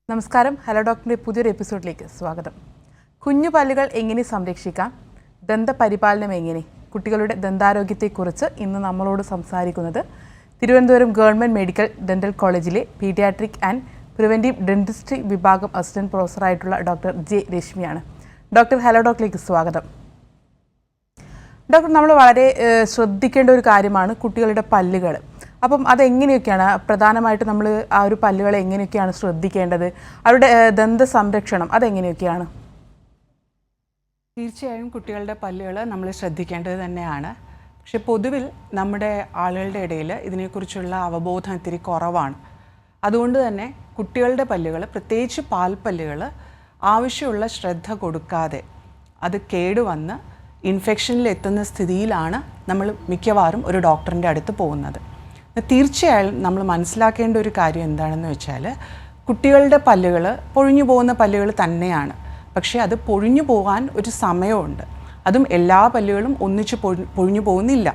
നമസ്കാരം. ഹലോ ഡോക്ടറിൻ്റെ പുതിയൊരു എപ്പിസോഡിലേക്ക് സ്വാഗതം. കുഞ്ഞു പല്ലുകൾ എങ്ങനെ സംരക്ഷിക്കാം, ദന്തപരിപാലനം എങ്ങനെ, കുട്ടികളുടെ ദന്താരോഗ്യത്തെക്കുറിച്ച് ഇന്ന് നമ്മളോട് സംസാരിക്കുന്നത് തിരുവനന്തപുരം ഗവൺമെൻറ് മെഡിക്കൽ ഡെൻ്റൽ കോളേജിലെ പീഡിയാട്രിക് ആൻഡ് പ്രിവെൻറ്റീവ് ഡെൻറ്റിസ്ട്രി വിഭാഗം അസിസ്റ്റൻറ്റ് പ്രൊഫസറായിട്ടുള്ള ഡോക്ടർ ജെ രശ്മിയാണ്. ഡോക്ടർ, ഹലോ ഡോക്ടറിലേക്ക് സ്വാഗതം. ഡോക്ടർ, നമ്മൾ വളരെ ശ്രദ്ധിക്കേണ്ട ഒരു കാര്യമാണ് കുട്ടികളുടെ പല്ലുകൾ. അപ്പം അതെങ്ങനെയൊക്കെയാണ് പ്രധാനമായിട്ട് നമ്മൾ ആ ഒരു പല്ലുകളെ എങ്ങനെയൊക്കെയാണ് ശ്രദ്ധിക്കേണ്ടത്, അവരുടെ ദന്ത സംരക്ഷണം അതെങ്ങനെയൊക്കെയാണ്? തീർച്ചയായും കുട്ടികളുടെ പല്ലുകൾ നമ്മൾ ശ്രദ്ധിക്കേണ്ടത് തന്നെയാണ്. പക്ഷെ പൊതുവിൽ നമ്മുടെ ആളുകളുടെ ഇടയിൽ ഇതിനെക്കുറിച്ചുള്ള അവബോധം ഇത്തിരി കുറവാണ്. അതുകൊണ്ട് തന്നെ കുട്ടികളുടെ പല്ലുകൾ, പ്രത്യേകിച്ച് പാൽപ്പല്ലുകൾ, ആവശ്യമുള്ള ശ്രദ്ധ കൊടുക്കാതെ അത് കേടുവന്ന് ഇൻഫെക്ഷനിലെത്തുന്ന സ്ഥിതിയിലാണ് നമ്മൾ മിക്കവാറും ഒരു ഡോക്ടറിൻ്റെ അടുത്ത് പോകുന്നത്. തീർച്ചയായും നമ്മൾ മനസ്സിലാക്കേണ്ട ഒരു കാര്യം എന്താണെന്ന് വെച്ചാൽ, കുട്ടികളുടെ പല്ലുകൾ പൊഴിഞ്ഞു പോകുന്ന പല്ലുകൾ തന്നെയാണ്. പക്ഷേ അത് പൊഴിഞ്ഞു പോകാൻ ഒരു സമയമുണ്ട്. അതും എല്ലാ പല്ലുകളും ഒന്നിച്ച് പൊഴിഞ്ഞു പോകുന്നില്ല.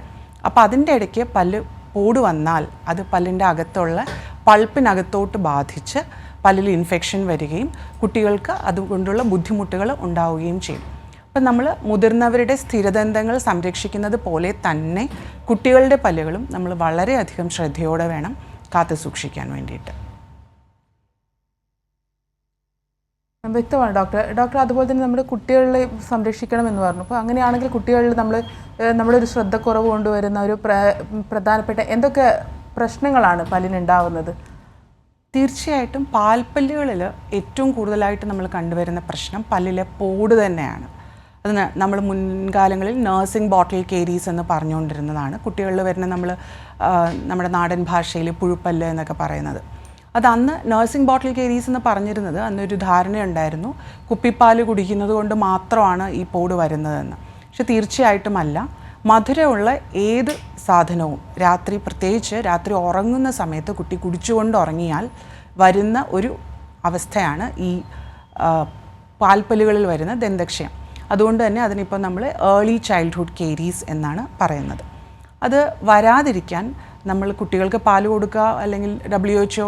അപ്പോൾ അതിൻ്റെ ഇടയ്ക്ക് പല്ല് പോട് വന്നാൽ അത് പല്ലിൻ്റെ അകത്തുള്ള പൾപ്പിനകത്തോട്ട് ബാധിച്ച് പല്ലിൽ ഇൻഫെക്ഷൻ വരികയും കുട്ടികൾക്ക് അതുകൊണ്ടുള്ള ബുദ്ധിമുട്ടുകൾ ഉണ്ടാവുകയും ചെയ്യും. അപ്പം നമ്മൾ മുതിർന്നവരുടെ സ്ഥിരദന്തങ്ങൾ സംരക്ഷിക്കുന്നത് പോലെ തന്നെ കുട്ടികളുടെ പല്ലുകളും നമ്മൾ വളരെയധികം ശ്രദ്ധയോടെ വേണം കാത്തു സൂക്ഷിക്കാൻ വേണ്ടിയിട്ട്. വ്യക്തമാണ് ഡോക്ടർ. അതുപോലെ തന്നെ നമ്മൾ കുട്ടികളെ സംരക്ഷിക്കണം എന്ന് പറഞ്ഞു. അപ്പോൾ അങ്ങനെയാണെങ്കിൽ കുട്ടികളിൽ നമ്മളൊരു ശ്രദ്ധക്കുറവ് കൊണ്ടുവരുന്ന ഒരു പ്രധാനപ്പെട്ട എന്തൊക്കെ പ്രശ്നങ്ങളാണ് പല്ലിനുണ്ടാവുന്നത്? തീർച്ചയായിട്ടും പാൽപ്പല്ലുകളിൽ ഏറ്റവും കൂടുതലായിട്ട് നമ്മൾ കണ്ടുവരുന്ന പ്രശ്നം പല്ലിലെ പോട് തന്നെയാണ്. അത് നമ്മൾ മുൻകാലങ്ങളിൽ നഴ്സിംഗ് ബോട്ടിൽ കേരീസ് എന്ന് പറഞ്ഞുകൊണ്ടിരുന്നതാണ്. കുട്ടികളിൽ വരുന്ന നമ്മുടെ നാടൻ ഭാഷയിൽ പുഴുപ്പല്ല് എന്നൊക്കെ പറയുന്നത്. അത് അന്ന് നഴ്സിംഗ് ബോട്ടിൽ കേരീസ് എന്ന് പറഞ്ഞിരുന്നത് അന്നൊരു ധാരണയുണ്ടായിരുന്നു, കുപ്പിപ്പാൽ കുടിക്കുന്നത് കൊണ്ട് മാത്രമാണ് ഈ പോട് വരുന്നതെന്ന്. പക്ഷെ തീർച്ചയായിട്ടും അല്ല. മധുരമുള്ള ഏത് സാധനവും പ്രത്യേകിച്ച് രാത്രി ഉറങ്ങുന്ന സമയത്ത് കുട്ടി കുടിച്ചുകൊണ്ട് ഉറങ്ങിയാൽ വരുന്ന ഒരു അവസ്ഥയാണ് ഈ പാൽപ്പല്ലുകളിൽ വരുന്ന ദന്തക്ഷയം. അതുകൊണ്ട് തന്നെ അതിനിപ്പോൾ നമ്മൾ ഏർലി ചൈൽഡ്ഹുഡ് കേരീസ് എന്നാണ് പറയുന്നത്. അത് വരാതിരിക്കാൻ നമ്മൾ കുട്ടികൾക്ക് പാൽ കൊടുക്കുക, അല്ലെങ്കിൽ WHO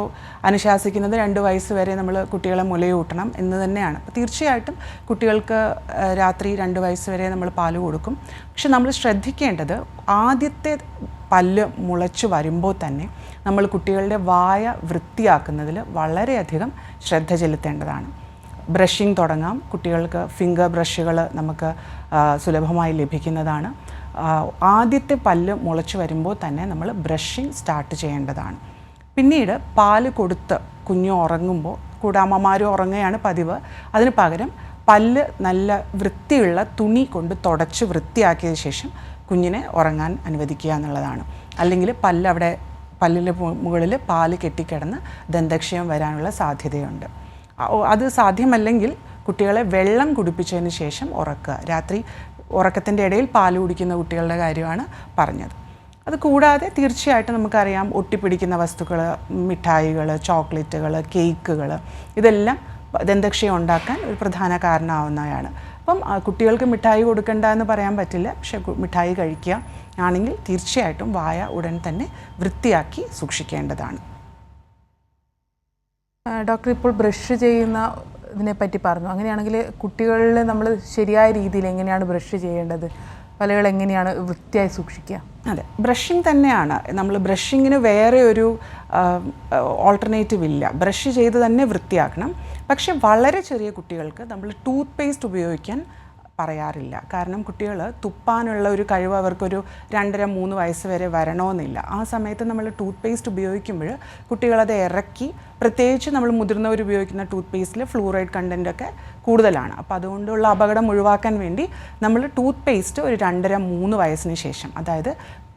അനുശാസിക്കുന്നത് 2 വയസ്സ് വരെ നമ്മൾ കുട്ടികളെ മുലയൂട്ടണം എന്ന് തന്നെയാണ്. അപ്പോൾ തീർച്ചയായിട്ടും കുട്ടികൾക്ക് രാത്രി 2 വയസ്സ് വരെ നമ്മൾ പാൽ കൊടുക്കും. പക്ഷെ നമ്മൾ ശ്രദ്ധിക്കേണ്ടത്, ആദ്യത്തെ പല്ല് മുളച്ച് വരുമ്പോൾ തന്നെ നമ്മൾ കുട്ടികളുടെ വായ വൃത്തിയാക്കുന്നതിൽ വളരെയധികം ശ്രദ്ധ ചെലുത്തേണ്ടതാണ്. ബ്രഷിംഗ് തുടങ്ങാം. കുട്ടികൾക്ക് ഫിംഗർ ബ്രഷുകൾ നമുക്ക് സുലഭമായി ലഭിക്കുന്നതാണ്. ആദ്യത്തെ പല്ല് മുളച്ച് വരുമ്പോൾ തന്നെ നമ്മൾ ബ്രഷിംഗ് സ്റ്റാർട്ട് ചെയ്യേണ്ടതാണ്. പിന്നീട് പാല് കൊടുത്ത് കുഞ്ഞ് ഉറങ്ങുമ്പോൾ, കൂടെ അമ്മമാരും ഉറങ്ങുകയാണ് പതിവ്, അതിന് പകരം പല്ല് നല്ല വൃത്തിയുള്ള തുണി കൊണ്ട് തുടച്ച് വൃത്തിയാക്കിയ ശേഷം കുഞ്ഞിനെ ഉറങ്ങാൻ അനുവദിക്കുക എന്നുള്ളതാണ്. അല്ലെങ്കിൽ പല്ലിൻ്റെ മുകളിൽ പാല് കെട്ടിക്കിടന്ന് ദന്തക്ഷയം വരാനുള്ള സാധ്യതയുണ്ട്. അത് സാധ്യമല്ലെങ്കിൽ കുട്ടികളെ വെള്ളം കുടിപ്പിച്ചതിന് ശേഷം ഉറക്കുക. രാത്രി ഉറക്കത്തിൻ്റെ ഇടയിൽ പാല് കുടിക്കുന്ന കുട്ടികളുടെ കാര്യമാണ് പറഞ്ഞത്. അത് കൂടാതെ തീർച്ചയായിട്ടും നമുക്കറിയാം, ഒട്ടിപ്പിടിക്കുന്ന വസ്തുക്കൾ, മിഠായികൾ, ചോക്ലേറ്റുകൾ, കേക്കുകൾ, ഇതെല്ലാം ദന്തക്ഷയം ഉണ്ടാക്കാൻ ഒരു പ്രധാന കാരണമാവുന്നതാണ്. അപ്പം കുട്ടികൾക്ക് മിഠായി കൊടുക്കണ്ട എന്ന് പറയാൻ പറ്റില്ല. പക്ഷേ മിഠായി കഴിക്കുക ആണെങ്കിൽ തീർച്ചയായിട്ടും വായ ഉടൻ തന്നെ വൃത്തിയാക്കി സൂക്ഷിക്കേണ്ടതാണ്. ഡോക്ടർ, ഇപ്പോൾ ബ്രഷ് ചെയ്യുന്നതിനെപ്പറ്റി പറഞ്ഞു. അങ്ങനെയാണെങ്കിൽ കുട്ടികളിൽ നമ്മൾ ശരിയായ രീതിയിൽ എങ്ങനെയാണ് ബ്രഷ് ചെയ്യേണ്ടത്, പല്ലുകൾ എങ്ങനെയാണ് വൃത്തിയായി സൂക്ഷിക്കുക? അതെ, ബ്രഷിംഗ് തന്നെയാണ്. നമ്മൾ ബ്രഷിങ്ങിന് വേറെ ഒരു ഓൾട്ടർനേറ്റീവ് ഇല്ല. ബ്രഷ് ചെയ്ത് തന്നെ വൃത്തിയാക്കണം. പക്ഷെ വളരെ ചെറിയ കുട്ടികൾക്ക് നമ്മൾ ടൂത്ത് പേസ്റ്റ് ഉപയോഗിക്കാൻ പറയാറില്ല. കാരണം കുട്ടികൾ തുപ്പാനുള്ള ഒരു കഴിവ് അവർക്കൊരു 2.5-3 വയസ്സ് വരെ വരണമെന്നില്ല. ആ സമയത്ത് നമ്മൾ ടൂത്ത് പേസ്റ്റ് ഉപയോഗിക്കുമ്പോൾ കുട്ടികളത് ഇറക്കി, പ്രത്യേകിച്ച് നമ്മൾ മുതിർന്നവർ ഉപയോഗിക്കുന്ന ടൂത്ത് പേസ്റ്റിൽ ഫ്ലൂറൈഡ് കണ്ടൻറ്റൊക്കെ കൂടുതലാണ്. അപ്പോൾ അതുകൊണ്ടുള്ള അപകടം ഒഴിവാക്കാൻ വേണ്ടി നമ്മൾ ടൂത്ത് പേസ്റ്റ് ഒരു 2.5-3 വയസ്സിന് ശേഷം, അതായത്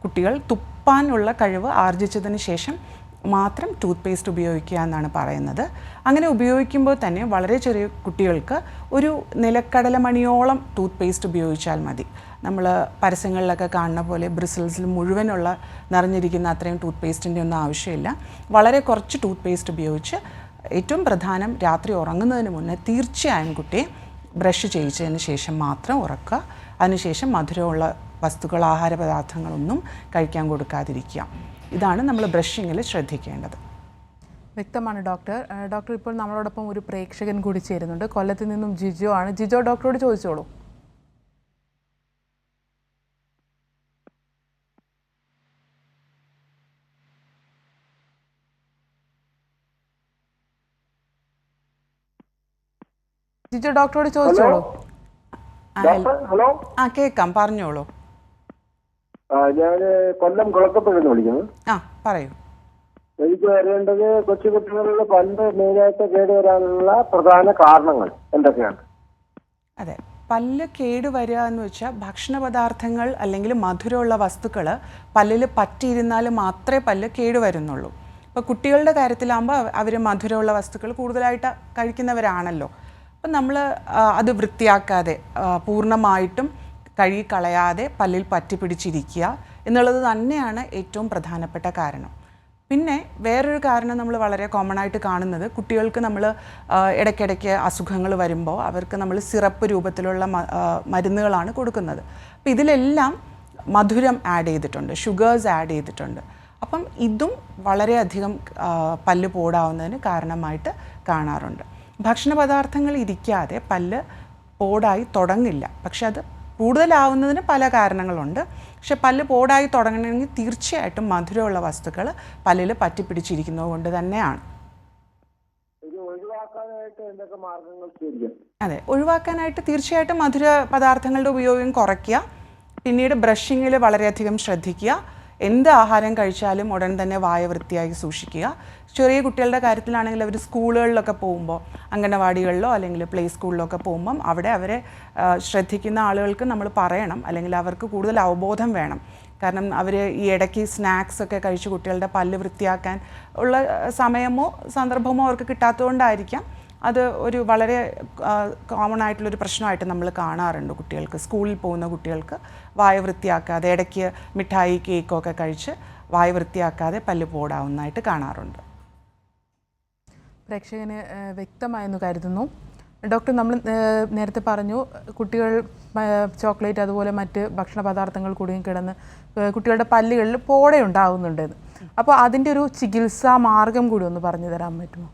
കുട്ടികൾ തുപ്പാനുള്ള കഴിവ് ആർജിച്ചതിന് ശേഷം മാത്രം ടൂത്ത് പേസ്റ്റ് ഉപയോഗിക്കുക എന്നാണ് പറയുന്നത്. അങ്ങനെ ഉപയോഗിക്കുമ്പോൾ തന്നെ വളരെ ചെറിയ കുട്ടികൾക്ക് ഒരു നിലക്കടലമണിയോളം ടൂത്ത് പേസ്റ്റ് ഉപയോഗിച്ചാൽ മതി. നമ്മൾ പരസ്യങ്ങളിലൊക്കെ കാണുന്ന പോലെ ബ്രിസിൽസിൽ മുഴുവനുള്ള നിറഞ്ഞിരിക്കുന്ന അത്രയും ടൂത്ത് പേസ്റ്റിൻ്റെ ഒന്നും ആവശ്യമില്ല. വളരെ കുറച്ച് ടൂത്ത് പേസ്റ്റ് ഉപയോഗിച്ച്, ഏറ്റവും പ്രധാനം രാത്രി ഉറങ്ങുന്നതിന് മുന്നേ തീർച്ചയായും കുട്ടിയെ ബ്രഷ് ചെയ്യിച്ചതിന് ശേഷം മാത്രം ഉറക്കുക. അതിനുശേഷം മധുരമുള്ള വസ്തുക്കൾ, ആഹാര പദാർത്ഥങ്ങളൊന്നും കഴിക്കാൻ കൊടുക്കാതിരിക്കുക. ഇതാണ് നമ്മൾ ബ്രഷിങ്ങിൽ ശ്രദ്ധിക്കേണ്ടത്. വ്യക്തമാണ് ഡോക്ടർ. ഡോക്ടർ, ഇപ്പോൾ നമ്മളോടൊപ്പം ഒരു പ്രേക്ഷകൻ കൂടി ചേരുന്നുണ്ട്. കൊല്ലത്ത് നിന്നും ജിജോ ആണ്. ജിജോ, ഡോക്ടറോട് ചോദിച്ചോളൂ. ജിജോ, ഡോക്ടറോട് ചോദിച്ചോളൂ. ഹലോ, കേൾക്കാം, പറഞ്ഞോളൂ. ഞാൻ കൊല്ലം കുളക്കപ്പുഴന്ന് വിളിക്കുന്നു. പറയൂ. എനിക്ക് അറിയേണ്ടത് കൊച്ചുകുട്ടികളുടെ പല്ല് മെയിനായിട്ട് കേടുവരാനുള്ള പ്രധാന കാരണങ്ങൾ എന്തൊക്കെയാണ്? അതെ, പല്ല് കേടുവരിക എന്ന് വെച്ചാൽ ഭക്ഷണ പദാർത്ഥങ്ങൾ അല്ലെങ്കിൽ മധുരമുള്ള വസ്തുക്കൾ പല്ലിൽ പറ്റിയിരുന്നാൽ മാത്രമേ പല്ല് കേടുവരുന്നുള്ളൂ. ഇപ്പോൾ കുട്ടികളുടെ കാര്യത്തിലാകുമ്പോൾ അവർ മധുരമുള്ള വസ്തുക്കൾ കൂടുതലായിട്ട് കഴിക്കുന്നവരാണല്ലോ. അപ്പം നമ്മൾ അത് വൃത്തിയാക്കാതെ പൂർണ്ണമായിട്ടും കഴുകിക്കളയാതെ പല്ലിൽ പറ്റി പിടിച്ചിരിക്കുക എന്നുള്ളത് തന്നെയാണ് ഏറ്റവും പ്രധാനപ്പെട്ട കാരണം. പിന്നെ വേറൊരു കാരണം നമ്മൾ വളരെ കോമൺ ആയിട്ട് കാണുന്നത്, കുട്ടികൾക്ക് നമ്മൾ ഇടയ്ക്കിടയ്ക്ക് അസുഖങ്ങൾ വരുമ്പോൾ അവർക്ക് നമ്മൾ സിറപ്പ് രൂപത്തിലുള്ള മരുന്നുകളാണ് കൊടുക്കുന്നത്. അപ്പോൾ ഇതിലെല്ലാം മധുരം ആഡ് ചെയ്തിട്ടുണ്ട്, ഷുഗേഴ്സ് ആഡ് ചെയ്തിട്ടുണ്ട്. അപ്പം ഇതും വളരെയധികം പല്ല് പോടാവുന്നതിന് കാരണമായിട്ട് കാണാറുണ്ട്. ഭക്ഷണ പദാർത്ഥങ്ങൾ ഇരിക്കാതെ പല്ല് പോടായി തുടങ്ങില്ല, പക്ഷെ അത് കൂടുതലാവുന്നതിന് പല കാരണങ്ങളുണ്ട്. പക്ഷെ പല്ല് പോടായി തുടങ്ങണമെങ്കിൽ തീർച്ചയായിട്ടും മധുരമുള്ള വസ്തുക്കൾ പല്ലിൽ പറ്റിപ്പിടിച്ചിരിക്കുന്നത് കൊണ്ട് തന്നെയാണ്. അതെ, ഒഴിവാക്കാനായിട്ട് തീർച്ചയായിട്ടും മധുര പദാർത്ഥങ്ങളുടെ ഉപയോഗം കുറയ്ക്കുക. പിന്നീട് ബ്രഷിങ്ങിൽ വളരെയധികം ശ്രദ്ധിക്കുക. എന്ത് ആഹാരം കഴിച്ചാലും ഉടൻ തന്നെ വായ വൃത്തിയായി സൂക്ഷിക്കുക. ചെറിയ കുട്ടികളുടെ കാര്യത്തിലാണെങ്കിൽ അവർ സ്കൂളുകളിലൊക്കെ പോകുമ്പോൾ, അംഗനവാടികളിലോ അല്ലെങ്കിൽ പ്ലേ സ്കൂളിലോ ഒക്കെ പോകുമ്പം അവിടെ അവരെ ശ്രദ്ധിക്കുന്ന ആളുകൾക്ക് നമ്മൾ പറയണം, അല്ലെങ്കിൽ അവർക്ക് കൂടുതൽ അവബോധം വേണം. കാരണം അവർ ഈ ഇടയ്ക്ക് സ്നാക്സ് ഒക്കെ കഴിച്ച് കുട്ടികളുടെ പല്ല് വൃത്തിയാക്കാൻ ഉള്ള സമയമോ സന്ദർഭമോ അവർക്ക് കിട്ടാത്തതുകൊണ്ടായിരിക്കാം. അത് ഒരു വളരെ കോമൺ ആയിട്ടുള്ളൊരു പ്രശ്നമായിട്ട് നമ്മൾ കാണാറുണ്ട്. കുട്ടികൾക്ക്, സ്കൂളിൽ പോകുന്ന കുട്ടികൾക്ക് വായ വൃത്തിയാക്കാതെ, ഇടയ്ക്ക് മിഠായി കേക്കൊക്കെ കഴിച്ച് വായ വൃത്തിയാക്കാതെ പല്ല് പോടാവുന്നതായിട്ട് കാണാറുണ്ട്. പ്രേക്ഷകന് വ്യക്തമായെന്ന് കരുതുന്നു. ഡോക്ടർ, നമ്മൾ നേരത്തെ പറഞ്ഞു കുട്ടികൾ ചോക്ലേറ്റ് അതുപോലെ മറ്റ് ഭക്ഷണ പദാർത്ഥങ്ങൾ കുടുങ്ങി കിടന്ന് കുട്ടികളുടെ പല്ലുകളിൽ പോട ഉണ്ടാകുന്നുണ്ടെന്ന്. അപ്പോൾ അതിൻ്റെ ഒരു ചികിത്സാ മാർഗം കൂടി ഒന്ന് പറഞ്ഞു തരാൻ പറ്റുമോ?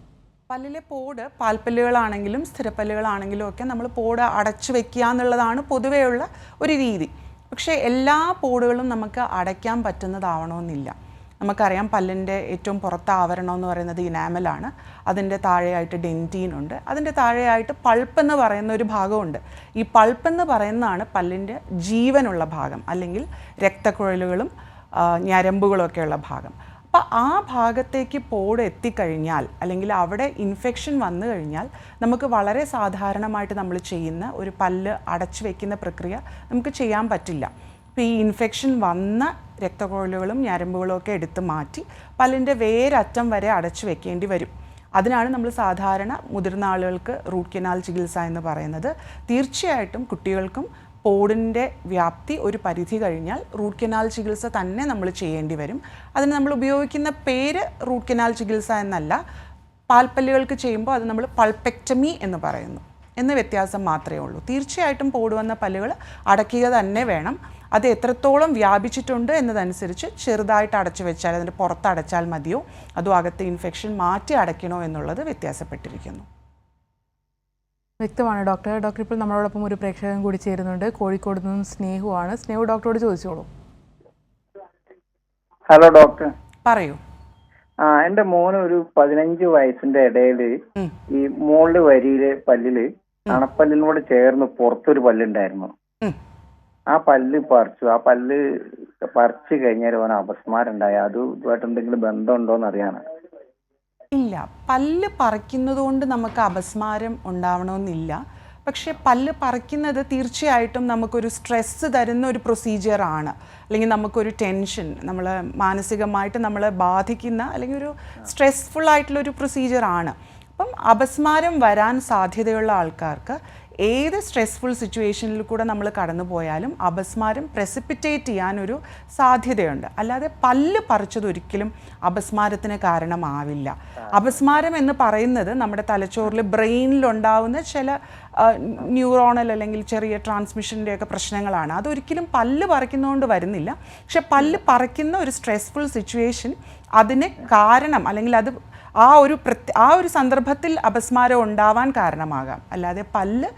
പല്ലിലെ പോട് പാൽപ്പല്ലുകളാണെങ്കിലും സ്ഥിരപ്പല്ലുകളാണെങ്കിലും ഒക്കെ നമ്മൾ പോട് അടച്ചു വെക്കുക എന്നുള്ളതാണ് പൊതുവെയുള്ള ഒരു രീതി. പക്ഷേ എല്ലാ പോടുകളും നമുക്ക് അടയ്ക്കാൻ പറ്റുന്നതാവണമെന്നില്ല. നമുക്കറിയാം, പല്ലിൻ്റെ ഏറ്റവും പുറത്തെ ആവരണം എന്ന് പറയുന്നത് ഇനാമലാണ്. അതിൻ്റെ താഴെയായിട്ട് ഡെൻറ്റീൻ ഉണ്ട്. അതിൻ്റെ താഴെയായിട്ട് പൾപ്പ് എന്ന് പറയുന്ന ഒരു ഭാഗമുണ്ട്. ഈ പൾപ്പ് എന്ന് പറയുന്നതാണ് പല്ലിൻ്റെ ജീവനുള്ള ഭാഗം, അല്ലെങ്കിൽ രക്തക്കുഴലുകളും ഞരമ്പുകളൊക്കെയുള്ള ഭാഗം. അപ്പോൾ ആ ഭാഗത്തേക്ക് പോട് എത്തിക്കഴിഞ്ഞാൽ, അല്ലെങ്കിൽ അവിടെ ഇൻഫെക്ഷൻ വന്നു കഴിഞ്ഞാൽ, നമുക്ക് വളരെ സാധാരണമായിട്ട് നമ്മൾ ചെയ്യുന്ന ഒരു പല്ല് അടച്ചു വയ്ക്കുന്ന പ്രക്രിയ നമുക്ക് ചെയ്യാൻ പറ്റില്ല. അപ്പോൾ ഈ ഇൻഫെക്ഷൻ വന്ന രക്തക്കുഴലുകളും ഞരമ്പുകളും ഒക്കെ എടുത്ത് മാറ്റി പല്ലിൻ്റെ വേരറ്റം വരെ അടച്ചു വെക്കേണ്ടി വരും. അതിനാണ് നമ്മൾ സാധാരണ മുതിർന്ന ആളുകൾക്ക് റൂട്ട് കനാൽ ചികിത്സ എന്ന് പറയുന്നത്. തീർച്ചയായിട്ടും കുട്ടികൾക്കും പോടിൻ്റെ വ്യാപ്തി ഒരു പരിധി കഴിഞ്ഞാൽ റൂട്ട് കനാൽ ചികിത്സ തന്നെ നമ്മൾ ചെയ്യേണ്ടി വരും. അതിന് നമ്മൾ ഉപയോഗിക്കുന്ന പേര് റൂട്ട് കനാൽ ചികിത്സ എന്നല്ല. പാൽപ്പല്ലുകൾക്ക് ചെയ്യുമ്പോൾ അത് നമ്മൾ പൾപ്പെക്ടമി എന്ന് പറയുന്നു എന്ന വ്യത്യാസം മാത്രമേ ഉള്ളൂ. തീർച്ചയായിട്ടും പോട് വന്ന പല്ലുകൾ അടയ്ക്കുക തന്നെ വേണം. അത് എത്രത്തോളം വ്യാപിച്ചിട്ടുണ്ട് എന്നതനുസരിച്ച് ചെറുതായിട്ട് അടച്ചു വെച്ചാൽ, അതിൻ്റെ പുറത്ത് അടച്ചാൽ മതിയോ അതോ അകത്ത് ഇൻഫെക്ഷൻ മാറ്റി അടയ്ക്കണോ എന്നുള്ളത് വ്യത്യാസപ്പെട്ടിരിക്കുന്നു. വ്യക്തമാണ് ഡോക്ടർ. ഡോക്ടർ, ഇപ്പോൾ നമ്മളോടൊപ്പം ഒരു പ്രേക്ഷകൻ കൂടി ചേരുന്നുണ്ട്. കോഴിക്കോട് നിന്നും സ്നേഹുവാണ്. സ്നേഹു, ഡോക്ടറോട് ചോദിച്ചോളൂ. ഹലോ ഡോക്ടർ, പറയൂ. എന്റെ മോന് ഒരു 15 വയസ്സിന്റെ ഇടയിൽ ഈ മുകളില് വരിയില് പല്ലില് അണപ്പല്ലിനോട് ചേർന്ന് പുറത്തൊരു പല്ലുണ്ടായിരുന്നു. ആ പല്ല് പറിച്ചു. ആ പല്ല് പറിച്ചു കഴിഞ്ഞാൽ അവന് അപസ്മാരം ഉണ്ടായി. അത് ഇതുമായിട്ട് എന്തെങ്കിലും ബന്ധമുണ്ടോന്ന് അറിയാനാ? ഇല്ല, പല്ല് പറിക്കുന്നത് കൊണ്ട് നമുക്ക് അപസ്മാരം ഉണ്ടാവണമെന്നില്ല. പക്ഷേ പല്ല് പറിക്കുന്നത് തീർച്ചയായിട്ടും നമുക്കൊരു സ്ട്രെസ്സ് തരുന്ന ഒരു പ്രൊസീജിയറാണ്, അല്ലെങ്കിൽ നമുക്കൊരു ടെൻഷൻ, നമ്മൾ മാനസികമായിട്ട് നമ്മളെ ബാധിക്കുന്ന അല്ലെങ്കിൽ ഒരു സ്ട്രെസ്ഫുൾ ആയിട്ടുള്ളൊരു പ്രൊസീജിയറാണ്. അപ്പം അപസ്മാരം വരാൻ സാധ്യതയുള്ള ആൾക്കാർക്ക് ഏത് സ്ട്രെസ്ഫുൾ സിറ്റുവേഷനിൽ കൂടെ നമ്മൾ കടന്നു പോയാലും അപസ്മാരം പ്രസിപ്പിറ്റേറ്റ് ചെയ്യാനൊരു സാധ്യതയുണ്ട്. അല്ലാതെ പല്ല് പറിച്ചത് ഒരിക്കലും അപസ്മാരത്തിന് കാരണമാവില്ല. അപസ്മാരം എന്ന് പറയുന്നത് നമ്മുടെ തലച്ചോറിൽ ബ്രെയിനിലുണ്ടാവുന്ന ചില ന്യൂറോണൽ അല്ലെങ്കിൽ ചെറിയ ട്രാൻസ്മിഷൻ്റെയൊക്കെ പ്രശ്നങ്ങളാണ്. അതൊരിക്കലും പല്ല് പറിക്കുന്നതുകൊണ്ട് വരുന്നില്ല. പക്ഷെ പല്ല് പറിക്കുന്ന ഒരു സ്ട്രെസ്ഫുൾ സിറ്റുവേഷൻ അതിന് കാരണം, അല്ലെങ്കിൽ അത് ആ ഒരു സന്ദർഭത്തിൽ അപസ്മാരം ഉണ്ടാവാൻ കാരണമാകാം. അല്ലാതെ പല്ല്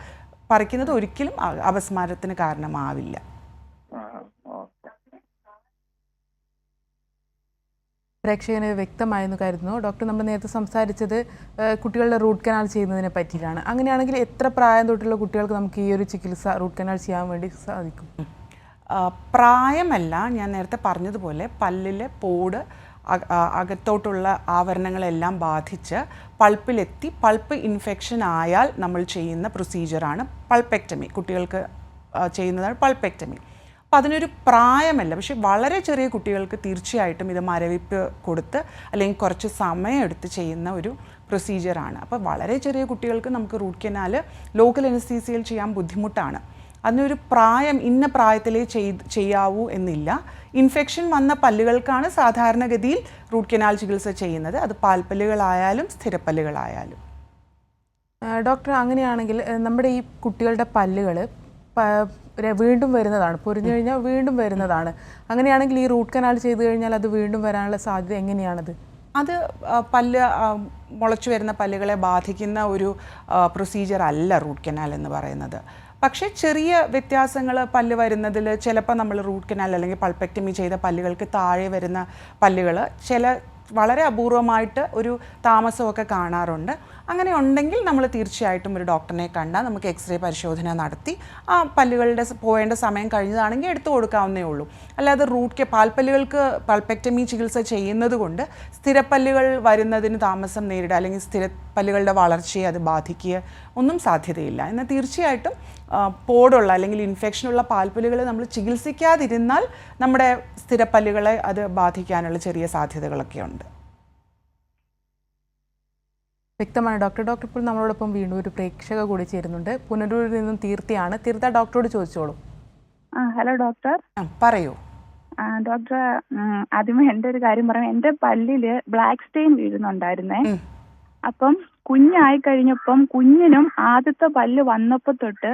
പറിക്കുന്നത് ഒരിക്കലും അപസ്മാരത്തിന് കാരണമാവില്ല. പ്രേക്ഷകന് വ്യക്തമായെന്ന് കരുതുന്നു. ഡോക്ടർ, നമ്മൾ നേരത്തെ സംസാരിച്ചത് കുട്ടികളുടെ റൂട്ട് കനാൽ ചെയ്യുന്നതിനെ പറ്റിയിട്ടാണ്. അങ്ങനെയാണെങ്കിൽ എത്ര പ്രായം തൊട്ടുള്ള കുട്ടികൾക്ക് നമുക്ക് ഈ ഒരു ചികിത്സ റൂട്ട് കനാൽ ചെയ്യാൻ വേണ്ടി സാധിക്കും? പ്രായമല്ല, ഞാൻ നേരത്തെ പറഞ്ഞതുപോലെ പല്ലിലെ പോട് അകത്തോട്ടുള്ള ആവരണങ്ങളെല്ലാം ബാധിച്ച് പൾപ്പിലെത്തി പൾപ്പ് ഇൻഫെക്ഷൻ ആയാൽ നമ്മൾ ചെയ്യുന്ന പ്രൊസീജിയറാണ് പൾപ്പെക്ടമി. കുട്ടികൾക്ക് ചെയ്യുന്നതാണ് പൾപ്പെക്ടമി. അപ്പോൾ അതിനൊരു പ്രായമല്ല. പക്ഷേ വളരെ ചെറിയ കുട്ടികൾക്ക് തീർച്ചയായിട്ടും ഇത് മരവിപ്പ് കൊടുത്ത് അല്ലെങ്കിൽ കുറച്ച് സമയം എടുത്ത് ചെയ്യുന്ന ഒരു പ്രൊസീജിയറാണ്. അപ്പോൾ വളരെ ചെറിയ കുട്ടികൾക്ക് നമുക്ക് റൂട്ട് കനാൽ ലോക്കൽ അനസ്തീസിയയിൽ ചെയ്യാൻ ബുദ്ധിമുട്ടാണ്. അതിനൊരു ഇന്ന പ്രായത്തിലേ ചെയ്യാവൂ എന്നില്ല. ഇൻഫെക്ഷൻ വന്ന പല്ലുകൾക്കാണ് സാധാരണഗതിയിൽ റൂട്ട് കനാൽ ചികിത്സ ചെയ്യുന്നത്. അത് പാൽപ്പല്ലുകളായാലും സ്ഥിരപ്പല്ലുകളായാലും. ഡോക്ടർ, അങ്ങനെയാണെങ്കിൽ നമ്മുടെ ഈ കുട്ടികളുടെ പല്ലുകൾ വീണ്ടും വരുന്നതാണ്, പൊരിഞ്ഞു കഴിഞ്ഞാൽ വീണ്ടും വരുന്നതാണ്. അങ്ങനെയാണെങ്കിൽ ഈ റൂട്ട് കനാൽ ചെയ്തു കഴിഞ്ഞാൽ അത് വീണ്ടും വരാനുള്ള സാധ്യത എങ്ങനെയാണത്? അത് പല്ല് മുളച്ചു വരുന്ന പല്ലുകളെ ബാധിക്കുന്ന ഒരു പ്രൊസീജിയർ അല്ല റൂട്ട് കനാൽ എന്ന് പറയുന്നത്. പക്ഷേ ചെറിയ വ്യത്യാസങ്ങൾ പല്ല് വരുന്നതിൽ ചിലപ്പോൾ നമ്മൾ റൂട്ട് കനാൽ അല്ലെങ്കിൽ പൾപ്പെക്ടമി ചെയ്ത പല്ലുകൾക്ക് താഴെ വരുന്ന പല്ലുകൾ വളരെ അപൂർവമായിട്ട് ഒരു താമസമൊക്കെ കാണാറുണ്ട്. അങ്ങനെ ഉണ്ടെങ്കിൽ നമ്മൾ തീർച്ചയായിട്ടും ഒരു ഡോക്ടറിനെ കണ്ടാൽ നമുക്ക് എക്സ്റേ പരിശോധന നടത്തി ആ പല്ലുകളുടെ പോവേണ്ട സമയം കഴിഞ്ഞതാണെങ്കിൽ എടുത്തു കൊടുക്കാവുന്നേ ഉള്ളൂ. അല്ലാതെ പാൽപ്പല്ലുകൾക്ക് പൾപ്പെക്ടമി ചികിത്സ ചെയ്യുന്നത് കൊണ്ട് സ്ഥിരപ്പല്ലുകൾ വരുന്നതിന് താമസം നേരിടുക അല്ലെങ്കിൽ സ്ഥിരപ്പല്ലുകളുടെ വളർച്ചയെ അത് ബാധിക്കുക ഒന്നും സാധ്യതയില്ല. എന്നാൽ തീർച്ചയായിട്ടും പോടുള്ള അല്ലെങ്കിൽ ഇൻഫെക്ഷനുള്ള പാൽപ്പല്ലുകൾ നമ്മൾ ചികിത്സിക്കാതിരുന്നാൽ നമ്മുടെ സ്ഥിരപ്പല്ലുകളെ അത് ബാധിക്കാനുള്ള ചെറിയ സാധ്യതകളൊക്കെ ഉണ്ട്. വ്യക്തമാണ് ഡോക്ടർ. ഡോക്ടർ, ഇപ്പോൾ നമ്മളോടൊപ്പം വീണ്ടും ഒരു പ്രേക്ഷക കൂടി ചേരുന്നുണ്ട്. പുനലൂരിൽ നിന്നും തീർത്തിയാണ്. തീർത്ത ഡോക്ടറോട് ചോദിച്ചോളൂ. Hello doctor. പറയൂ. ഡോക്ടർ, ആദ്യമേ എൻ്റെ ഒരു കാര്യം പറയാം. എൻ്റെ പല്ലില് ബ്ലാക്ക് സ്റ്റെയിൻ വീഴുന്നുണ്ടായിരുന്നേ. അപ്പം കുഞ്ഞായി കഴിഞ്ഞപ്പം കുഞ്ഞിനും ആദ്യത്തെ പല്ല് വന്നപ്പോ തൊട്ട്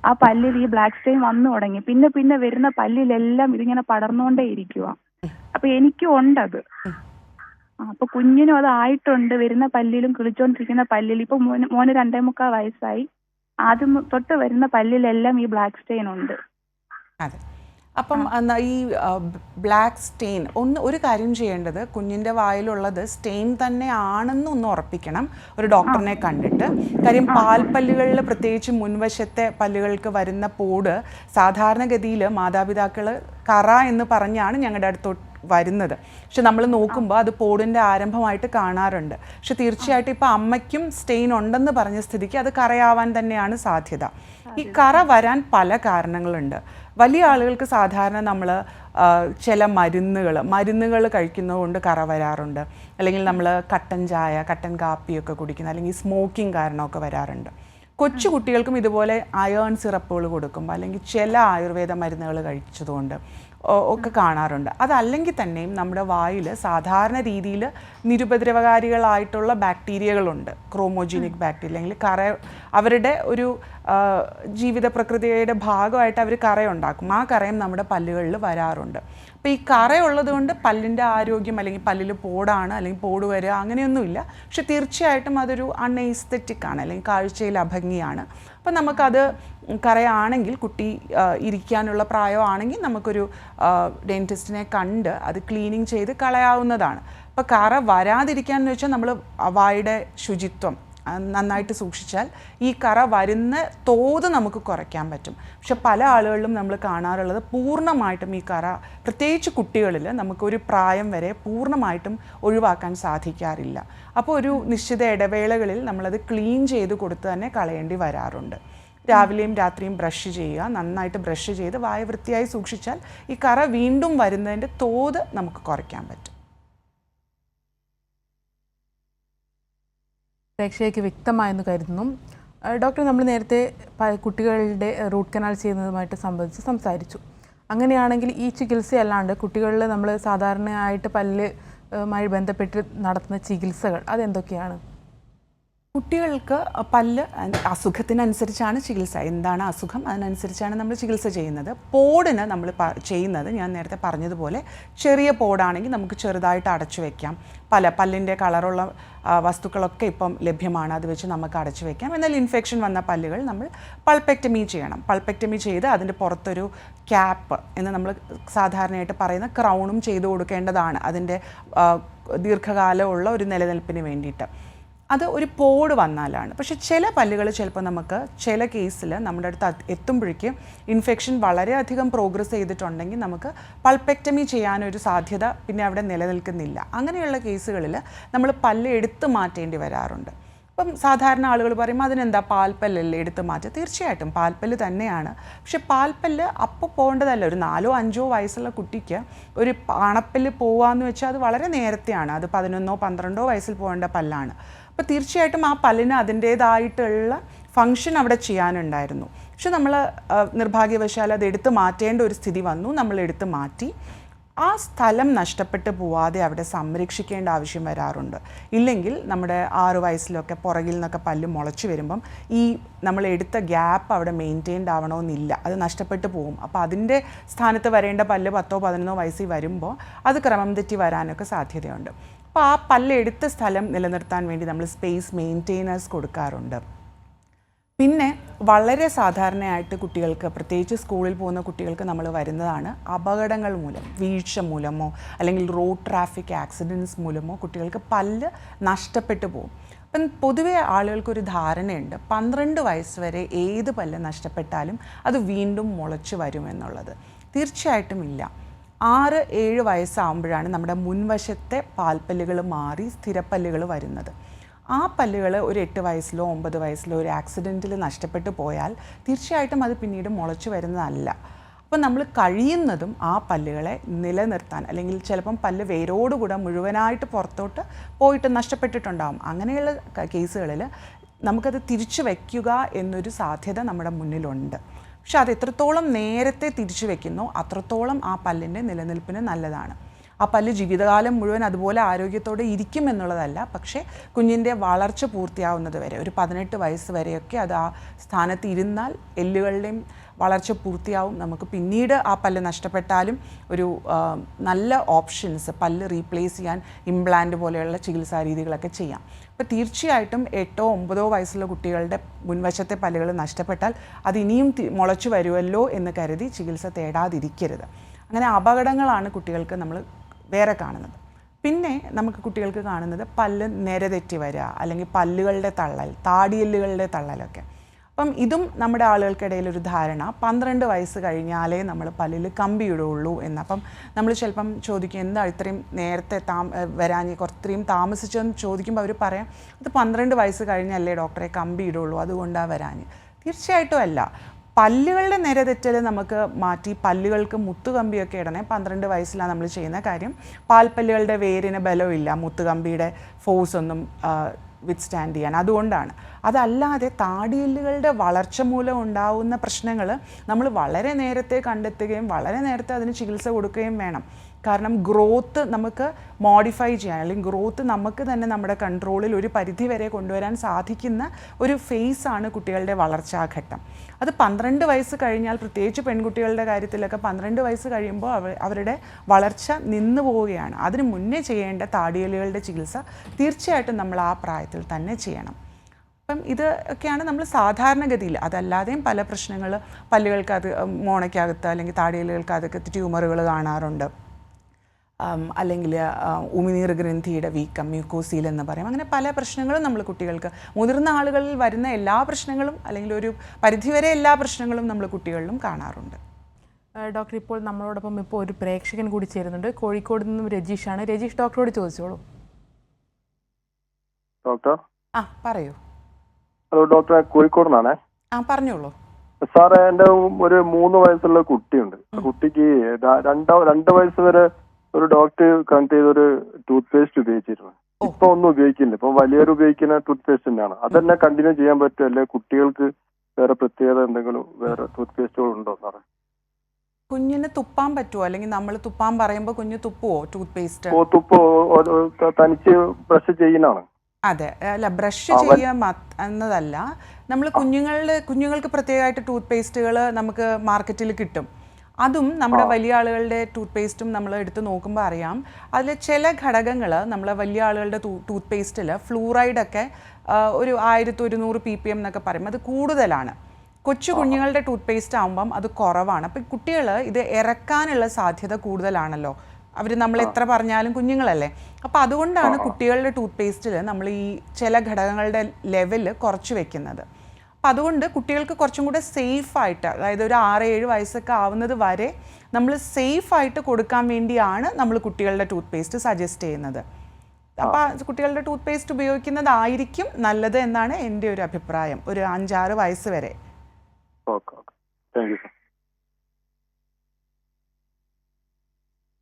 ആ പല്ലിൽ ഈ ബ്ലാക്ക് സ്റ്റെയിൻ വന്നു തുടങ്ങി. പിന്നെ പിന്നെ വരുന്ന പല്ലിലെല്ലാം ഇതിങ്ങനെ പടർന്നുകൊണ്ടേ ഇരിക്കുക. അപ്പൊ എനിക്കും ഉണ്ടത്. അപ്പൊ കുഞ്ഞിനും അത് ആയിട്ടുണ്ട്. വരുന്ന പല്ലിലും കിളിച്ചോണ്ടിരിക്കുന്ന പല്ലിൽ ഇപ്പൊ മോന് 2.25 വയസ്സായി. ആദ്യം തൊട്ട് വരുന്ന പല്ലിലെല്ലാം ഈ ബ്ലാക്ക് സ്റ്റെയിൻ ഉണ്ട്. അതെ. അപ്പം ഈ ബ്ലാക്ക് സ്റ്റെയിൻ ഒരു കാര്യം ചെയ്യേണ്ടത്, കുഞ്ഞിൻ്റെ വായിലുള്ളത് സ്റ്റെയിൻ തന്നെ ആണെന്നൊന്ന് ഉറപ്പിക്കണം ഒരു ഡോക്ടറിനെ കണ്ടിട്ട്. കാര്യം പാൽപ്പല്ലുകളിൽ പ്രത്യേകിച്ച് മുൻവശത്തെ പല്ലുകൾക്ക് വരുന്ന പോട് സാധാരണഗതിയിൽ മാതാപിതാക്കൾ കറ എന്ന് പറഞ്ഞാണ് ഞങ്ങളുടെ അടുത്തോട്ട് വരുന്നത്. പക്ഷെ നമ്മൾ നോക്കുമ്പോൾ അത് പോടിൻ്റെ ആരംഭമായിട്ട് കാണാറുണ്ട്. പക്ഷെ തീർച്ചയായിട്ടും ഇപ്പോൾ അമ്മയ്ക്കും സ്റ്റെയിൻ ഉണ്ടെന്ന് പറഞ്ഞ സ്ഥിതിക്ക് അത് കറയാവാൻ തന്നെയാണ് സാധ്യത. ഈ കറ വരാൻ പല കാരണങ്ങളുണ്ട്. വലിയ ആളുകൾക്ക് സാധാരണ നമ്മൾ ചില മരുന്നുകൾ കഴിക്കുന്നതുകൊണ്ട് കറ വരാറുണ്ട്. അല്ലെങ്കിൽ നമ്മൾ കട്ടൻ ചായ, കട്ടൻ കാപ്പിയൊക്കെ കുടിക്കുന്ന അല്ലെങ്കിൽ സ്മോക്കിംഗ് കാരണമൊക്കെ വരാറുണ്ട്. കൊച്ചു കുട്ടികൾക്കും ഇതുപോലെ അയേൺ സിറപ്പുകൾ കൊടുക്കുമ്പോൾ അല്ലെങ്കിൽ ചില ആയുർവേദ മരുന്നുകൾ കഴിച്ചതുകൊണ്ട് ഒക്കെ കാണാറുണ്ട്. അതല്ലെങ്കിൽ തന്നെയും നമ്മുടെ വായിൽ സാധാരണ രീതിയിൽ നിരുപദ്രവകാരികളായിട്ടുള്ള ബാക്ടീരിയകളുണ്ട്. ക്രോമോജീനിക് ബാക്ടീരിയ അല്ലെങ്കിൽ അവരുടെ ഒരു ജീവിത പ്രകൃതിയുടെ ഭാഗമായിട്ട് അവർ കറയുണ്ടാക്കും. ആ കറയും നമ്മുടെ പല്ലുകളിൽ വരാറുണ്ട്. അപ്പോൾ ഈ കറയുള്ളത് കൊണ്ട് പല്ലിൻ്റെ ആരോഗ്യം അല്ലെങ്കിൽ പല്ലിൽ പോടാണ് അല്ലെങ്കിൽ പോട് വരിക അങ്ങനെയൊന്നുമില്ല. പക്ഷെ തീർച്ചയായിട്ടും അതൊരു അൺഎസ്തെറ്റിക് ആണ് അല്ലെങ്കിൽ കാഴ്ചയിൽ അഭംഗിയാണ്. അപ്പം നമുക്കത് കറയാണെങ്കിൽ കുട്ടി ഇരിക്കാനുള്ള പ്രായമാണെങ്കിൽ നമുക്കൊരു ഡെൻറ്റിസ്റ്റിനെ കണ്ട് അത് ക്ലീനിങ് ചെയ്ത് കളയാവുന്നതാണ്. അപ്പോൾ കറ വരാതിരിക്കാൻ എന്ന് വെച്ചാൽ നമ്മൾ വായുടെ ശുചിത്വം നന്നായിട്ട് സൂക്ഷിച്ചാൽ ഈ കറ വരുന്ന തോത് നമുക്ക് കുറയ്ക്കാൻ പറ്റും. പക്ഷെ പല ആളുകളിലും നമ്മൾ കാണാറുള്ളത് പൂർണ്ണമായിട്ടും ഈ കറ പ്രത്യേകിച്ച് കുട്ടികളിൽ നമുക്കൊരു പ്രായം വരെ പൂർണ്ണമായിട്ടും ഒഴിവാക്കാൻ സാധിക്കാറില്ല. അപ്പോൾ ഒരു നിശ്ചിത ഇടവേളകളിൽ നമ്മളത് ക്ലീൻ ചെയ്ത് കൊടുത്ത് തന്നെ കളയേണ്ടി വരാറുണ്ട്. രാവിലെയും രാത്രിയും ബ്രഷ് ചെയ്യുക, നന്നായിട്ട് ബ്രഷ് ചെയ്ത് വായ വൃത്തിയായി സൂക്ഷിച്ചാൽ ഈ കറ വീണ്ടും വരുന്നതിൻ്റെ തോത് നമുക്ക് കുറയ്ക്കാൻ പറ്റും. പ്രേക്ഷകർക്ക് വ്യക്തമായെന്ന് കരുതുന്നു. ഡോക്ടർ, നമ്മൾ നേരത്തെ കുട്ടികളുടെ റൂട്ട് കനാൽ ചെയ്യുന്നതുമായിട്ട് സംബന്ധിച്ച് സംസാരിച്ചു. അങ്ങനെയാണെങ്കിൽ ഈ ചികിത്സയല്ലാണ്ട് കുട്ടികളിൽ നമ്മൾ സാധാരണയായിട്ട് പല്ലുമായി ബന്ധപ്പെട്ട് നടത്തുന്ന ചികിത്സകൾ അതെന്തൊക്കെയാണ്? കുട്ടികൾക്ക് പല്ല് അസുഖത്തിനനുസരിച്ചാണ് ചികിത്സ. എന്താണ് അസുഖം അതിനനുസരിച്ചാണ് നമ്മൾ ചികിത്സ ചെയ്യുന്നത്. പോടിന് നമ്മൾ ചെയ്യുന്നത് ഞാൻ നേരത്തെ പറഞ്ഞതുപോലെ ചെറിയ പോടാണെങ്കിൽ നമുക്ക് ചെറുതായിട്ട് അടച്ചു വയ്ക്കാം. പല്ലിൻ്റെ കളറുള്ള വസ്തുക്കളൊക്കെ ഇപ്പം ലഭ്യമാണ്, അത് വെച്ച് നമുക്ക് അടച്ചു വയ്ക്കാം. എന്നാൽ ഇൻഫെക്ഷൻ വന്ന പല്ലുകൾ നമ്മൾ പൾപ്പെക്ടമി ചെയ്യണം. പൾപ്പെക്ടമി ചെയ്ത് അതിൻ്റെ പുറത്തൊരു ക്യാപ്പ് എന്ന് നമ്മൾ സാധാരണയായിട്ട് പറയുന്ന ക്രൗണും ചെയ്തു കൊടുക്കേണ്ടതാണ്, അതിൻ്റെ ദീർഘകാലമുള്ള ഒരു നിലനിൽപ്പിന് വേണ്ടിയിട്ട്. അത് ഒരു പോട് വന്നാലാണ്. പക്ഷേ ചില പല്ലുകൾ ചിലപ്പോൾ നമുക്ക് ചില കേസിൽ നമ്മുടെ അടുത്ത് എത്തുമ്പോഴേക്ക് ഇൻഫെക്ഷൻ വളരെയധികം പ്രോഗ്രസ് ചെയ്തിട്ടുണ്ടെങ്കിൽ നമുക്ക് പൾപ്പെക്ടമി ചെയ്യാനൊരു സാധ്യത പിന്നെ അവിടെ നിലനിൽക്കുന്നില്ല. അങ്ങനെയുള്ള കേസുകളിൽ നമ്മൾ പല്ല് എടുത്തു മാറ്റേണ്ടി വരാറുണ്ട്. അപ്പം സാധാരണ ആളുകൾ പറയും അതിനെന്താ പാൽപ്പല്ലല്ലേ എടുത്ത് മാറ്റുക. തീർച്ചയായിട്ടും പാൽപ്പല്ല് തന്നെയാണ്. പക്ഷെ പാൽപ്പല്ല് അപ്പോൾ പോകേണ്ടതല്ല. ഒരു 4-5 വയസ്സുള്ള കുട്ടിക്ക് ഒരു അണപ്പല്ല് പോവാന്ന് വെച്ചാൽ അത് വളരെ നേരത്തെയാണ്. അത് 11-12 വയസ്സിൽ പോകേണ്ട പല്ലാണ്. അപ്പോൾ തീർച്ചയായിട്ടും ആ പല്ലിന് അതിൻ്റേതായിട്ടുള്ള ഫങ്ഷൻ അവിടെ ചെയ്യാനുണ്ടായിരുന്നു. പക്ഷെ നമ്മൾ നിർഭാഗ്യവശാൽ അത് എടുത്ത് മാറ്റേണ്ട ഒരു സ്ഥിതി വന്നു. നമ്മൾ എടുത്ത് മാറ്റി. ആ സ്ഥലം നഷ്ടപ്പെട്ടു പോവാതെ അവിടെ സംരക്ഷിക്കേണ്ട ആവശ്യം വരാറുണ്ട്. ഇല്ലെങ്കിൽ നമ്മുടെ 6 വയസ്സിലൊക്കെ പുറകിൽ നിന്നൊക്കെ പല്ല് മുളച്ച് വരുമ്പം ഈ നമ്മൾ എടുത്ത ഗ്യാപ്പ് അവിടെ മെയിൻറ്റെയിൻഡ് ആവണമെന്നില്ല, അത് നഷ്ടപ്പെട്ടു പോകും. അപ്പോൾ അതിൻ്റെ സ്ഥാനത്ത് വരേണ്ട പല്ല് 10-11 വയസ്സിൽ വരുമ്പോൾ അത് ക്രമം തെറ്റി വരാനൊക്കെ സാധ്യതയുണ്ട്. അപ്പോൾ ആ പല്ല് എടുത്ത സ്ഥലം നിലനിർത്താൻ വേണ്ടി നമ്മൾ സ്പേസ് മെയിൻറ്റെയിനേഴ്സ് കൊടുക്കാറുണ്ട്. പിന്നെ വളരെ സാധാരണയായിട്ട് കുട്ടികൾക്ക്, പ്രത്യേകിച്ച് സ്കൂളിൽ പോകുന്ന കുട്ടികൾക്ക് നമ്മൾ വരുന്നതാണ് അപകടങ്ങൾ മൂലം, വീഴ്ച മൂലമോ അല്ലെങ്കിൽ റോഡ് ട്രാഫിക് ആക്സിഡൻറ്റ്സ് മൂലമോ കുട്ടികൾക്ക് പല്ല് നഷ്ടപ്പെട്ടു പോകും. അപ്പം പൊതുവേ ആളുകൾക്കൊരു ധാരണയുണ്ട് 12 വയസ്സ് വരെ ഏത് പല്ല് നഷ്ടപ്പെട്ടാലും അത് വീണ്ടും മുളച്ച് വരുമെന്നുള്ളത്. തീർച്ചയായിട്ടും ഇല്ല. 6-7 വയസ്സാകുമ്പോഴാണ് നമ്മുടെ മുൻവശത്തെ പാൽപ്പല്ലുകൾ മാറി സ്ഥിരപ്പല്ലുകൾ വരുന്നത്. ആ പല്ലുകൾ ഒരു 8 വയസ്സിലോ 9 വയസ്സിലോ ഒരു ആക്സിഡൻറ്റിൽ നഷ്ടപ്പെട്ടു പോയാൽ തീർച്ചയായിട്ടും അത് പിന്നീട് മുളച്ചു വരുന്നതല്ല. അപ്പം നമ്മൾ കഴിയുന്നതും ആ പല്ലുകളെ നിലനിർത്താൻ, അല്ലെങ്കിൽ ചിലപ്പം പല്ല് വേരോടുകൂടെ മുഴുവനായിട്ട് പുറത്തോട്ട് പോയിട്ട് നഷ്ടപ്പെട്ടിട്ടുണ്ടാകും. അങ്ങനെയുള്ള കേസുകളിൽ നമുക്കത് തിരിച്ചു വയ്ക്കുക എന്നൊരു സാധ്യത നമ്മുടെ മുന്നിലുണ്ട്. പക്ഷെ അത് എത്രത്തോളം നേരത്തെ തിരിച്ചു വയ്ക്കുന്നോ അത്രത്തോളം ആ പല്ലിൻ്റെ നിലനിൽപ്പിന് നല്ലതാണ്. ആ പല്ല് ജീവിതകാലം മുഴുവൻ അതുപോലെ ആരോഗ്യത്തോടെ ഇരിക്കും എന്നുള്ളതല്ല, പക്ഷേ കുഞ്ഞിൻ്റെ വളർച്ച പൂർത്തിയാവുന്നത് വരെ ഒരു 18 വയസ്സ് വരെയൊക്കെ അത് ആ സ്ഥാനത്ത് ഇരുന്നാൽ എല്ലുകളുടെയും വളർച്ച പൂർത്തിയാവും. നമുക്ക് പിന്നീട് ആ പല്ല് നഷ്ടപ്പെട്ടാലും ഒരു നല്ല ഓപ്ഷൻസ് പല്ല് റീപ്ലേസ് ചെയ്യാൻ ഇംപ്ലാന്റ് പോലെയുള്ള ചികിത്സാ രീതികളൊക്കെ ചെയ്യാം. അപ്പോൾ തീർച്ചയായിട്ടും 8-9 വയസ്സുള്ള കുട്ടികളുടെ മുൻവശത്തെ പല്ലുകൾ നഷ്ടപ്പെട്ടാൽ അത് ഇനിയും മുളച്ചു വരുമല്ലോ എന്ന് കരുതി ചികിത്സ തേടാതിരിക്കരുത്. അങ്ങനെ അപകടങ്ങളാണ് കുട്ടികൾക്ക് നമ്മൾ വേറെ കാണുന്നത്. പിന്നെ നമുക്ക് കുട്ടികൾക്ക് കാണുന്നത് പല്ല് നിരതെറ്റി വരിക, അല്ലെങ്കിൽ പല്ലുകളുടെ തള്ളൽ, താടിയെല്ലുകളുടെ തള്ളലൊക്കെ. അപ്പം ഇതും നമ്മുടെ ആളുകൾക്കിടയിൽ ഒരു ധാരണ 12 വയസ്സ് കഴിഞ്ഞാലേ നമ്മൾ പല്ലിൽ കമ്പി ഇടുകയുള്ളൂ എന്ന്. അപ്പം നമ്മൾ ചിലപ്പം ചോദിക്കും എന്താ ഇത്രയും നേരത്തെ വരാഞ്ഞ് ഇത്രയും താമസിച്ചെന്ന് ചോദിക്കുമ്പോൾ അവർ പറയാം അത് 12 വയസ്സ് കഴിഞ്ഞല്ലേ ഡോക്ടറെ കമ്പി ഇടുകയുള്ളൂ, അതുകൊണ്ടാണ് വരാഞ്ഞ്. തീർച്ചയായിട്ടും അല്ല. പല്ലുകളുടെ നിരതെറ്റൽ നമുക്ക് മാറ്റി പല്ലുകൾക്ക് മുത്തുകമ്പിയൊക്കെ ഇടണേ 12 വയസ്സിലാണ് നമ്മൾ ചെയ്യുന്ന കാര്യം. പാൽപ്പല്ലുകളുടെ വേരിന് ബലമില്ല മുത്തുകമ്പിയുടെ ഫോഴ്സ് ഒന്നും വിത്ത്സ്റ്റാൻഡ് ചെയ്യാൻ, അതുകൊണ്ടാണ്. അതല്ലാതെ താടിയെല്ലുകളുടെ വളർച്ച മൂലം ഉണ്ടാവുന്ന പ്രശ്നങ്ങൾ നമ്മൾ വളരെ നേരത്തെ കണ്ടെത്തുകയും വളരെ നേരത്തെ അതിന് ചികിത്സ കൊടുക്കുകയും വേണം. കാരണം ഗ്രോത്ത് നമുക്ക് മോഡിഫൈ ചെയ്യാൻ, അല്ലെങ്കിൽ ഗ്രോത്ത് നമുക്ക് തന്നെ നമ്മുടെ കൺട്രോളിൽ ഒരു പരിധി വരെ കൊണ്ടുവരാൻ സാധിക്കുന്ന ഒരു ഫേസാണ് കുട്ടികളുടെ വളർച്ചാഘട്ടം. അത് 12 വയസ്സ് കഴിഞ്ഞാൽ, പ്രത്യേകിച്ച് പെൺകുട്ടികളുടെ കാര്യത്തിലൊക്കെ 12 വയസ്സ് കഴിയുമ്പോൾ അവരുടെ വളർച്ച നിന്നു പോവുകയാണ്. അതിന് മുന്നേ ചെയ്യേണ്ട താടിയെല്ലുകളുടെ ചികിത്സ തീർച്ചയായിട്ടും നമ്മൾ ആ പ്രായത്തിൽ തന്നെ ചെയ്യണം. അപ്പം ഇത് ഒക്കെയാണ് നമ്മൾ സാധാരണഗതിയിൽ. അതല്ലാതെയും പല പ്രശ്നങ്ങൾ പല്ലുകൾക്ക് മോണയ്ക്കകത്ത് അല്ലെങ്കിൽ താടിയെല്ലുകൾക്കകത്ത് ട്യൂമറുകൾ കാണാറുണ്ട്, അല്ലെങ്കിൽ ഉമിനീർ ഗ്രന്ഥിയുടെ വീക്കം, മ്യൂക്കോസീൽ എന്ന് പറയും. അങ്ങനെ പല പ്രശ്നങ്ങളും നമ്മൾ കുട്ടികൾക്ക്, മുതിർന്ന ആളുകളിൽ വരുന്ന എല്ലാ പ്രശ്നങ്ങളും അല്ലെങ്കിൽ ഒരു പരിധിവരെ എല്ലാ പ്രശ്നങ്ങളും നമ്മൾ കുട്ടികളിലും കാണാറുണ്ട്. ഡോക്ടർ, ഇപ്പോൾ നമ്മളോടൊപ്പം ഇപ്പോൾ ഒരു പ്രേക്ഷകൻ കൂടി ചേരുന്നുണ്ട്. കോഴിക്കോട് നിന്നും രജീഷാണ്. രജീഷ് ഡോക്ടറോട് ചോദിച്ചോളൂ. ഡോക്ടർ പറയൂ. ഹലോ ഡോക്ടർ, കോഴിക്കോട് നിന്നാണേ. പറഞ്ഞോളൂ സാറേ. എൻ്റെ ഒരു 3 വയസ്സുള്ള കുട്ടിയുണ്ട്. കുട്ടിക്ക് 2 വയസ്സ് വരെ ഒരു ഡോക്ടർ കണക്ട് ചെയ്തൊരു ടൂത്ത് പേസ്റ്റ് ഉപയോഗിച്ചിരുന്നു. ഇപ്പൊ ഒന്നും ഉപയോഗിക്കില്ല. ഇപ്പൊ വലിയൊരു ഉപയോഗിക്കുന്ന ടൂത്ത് പേസ്റ്റ് തന്നെയാണ്. അതന്നെ കണ്ടിന്യൂ ചെയ്യാൻ പറ്റും, അല്ലെ കുട്ടികൾക്ക് വേറെ പ്രത്യേകത എന്തെങ്കിലും വേറെ ടൂത്ത് പേസ്റ്റുകൾ ഉണ്ടോ സാറേ? കുഞ്ഞിന് തുപ്പാൻ പറ്റുമോ, അല്ലെങ്കിൽ നമ്മൾ തുപ്പാൻ പറയുമ്പോൾ കുഞ്ഞ് തുപ്പുവോ ടൂത്ത് പേസ്റ്റ്? തുപ്പോ തനിച്ച് ബ്രഷ് ചെയ്യുന്നതാണ്. അതെ, അല്ല ബ്രഷ് ചെയ്യുക എന്നതല്ല, നമ്മൾ കുഞ്ഞുങ്ങൾക്ക് പ്രത്യേകമായിട്ട് ടൂത്ത് പേസ്റ്റുകൾ നമുക്ക് മാർക്കറ്റിൽ കിട്ടും. അതും നമ്മുടെ വലിയ ആളുകളുടെ ടൂത്ത് പേസ്റ്റും നമ്മൾ എടുത്ത് നോക്കുമ്പോൾ അറിയാം, അതിൽ ചില ഘടകങ്ങൾ നമ്മളെ വലിയ ആളുകളുടെ ടൂത്ത് പേസ്റ്റിൽ ഫ്ലൂറൈഡൊക്കെ ഒരു 1100 ppm എന്നൊക്കെ പറയും, അത് കൂടുതലാണ്. കൊച്ചു കുഞ്ഞുങ്ങളുടെ ടൂത്ത് പേസ്റ്റ് ആകുമ്പം അത് കുറവാണ്. അപ്പം കുട്ടികൾ ഇത് ഇറക്കാനുള്ള സാധ്യത കൂടുതലാണല്ലോ, അവർ നമ്മൾ എത്ര പറഞ്ഞാലും കുഞ്ഞുങ്ങളല്ലേ. അപ്പോൾ അതുകൊണ്ടാണ് കുട്ടികളുടെ ടൂത്ത് പേസ്റ്റിൽ നമ്മൾ ഈ ചില ഘടകങ്ങളുടെ ലെവൽ കുറച്ച് വെക്കുന്നത്. അപ്പം അതുകൊണ്ട് കുട്ടികൾക്ക് കുറച്ചും കൂടെ സേഫായിട്ട്, അതായത് ഒരു 6-7 വയസ്സൊക്കെ ആവുന്നത് വരെ നമ്മൾ സേഫായിട്ട് കൊടുക്കാൻ വേണ്ടിയാണ് നമ്മൾ കുട്ടികളുടെ ടൂത്ത് പേസ്റ്റ് സജസ്റ്റ് ചെയ്യുന്നത്. അപ്പോൾ കുട്ടികളുടെ ടൂത്ത് പേസ്റ്റ് ഉപയോഗിക്കുന്നതായിരിക്കും നല്ലത് എന്നാണ് എൻ്റെ ഒരു അഭിപ്രായം, ഒരു 5-6 വയസ്സ് വരെ.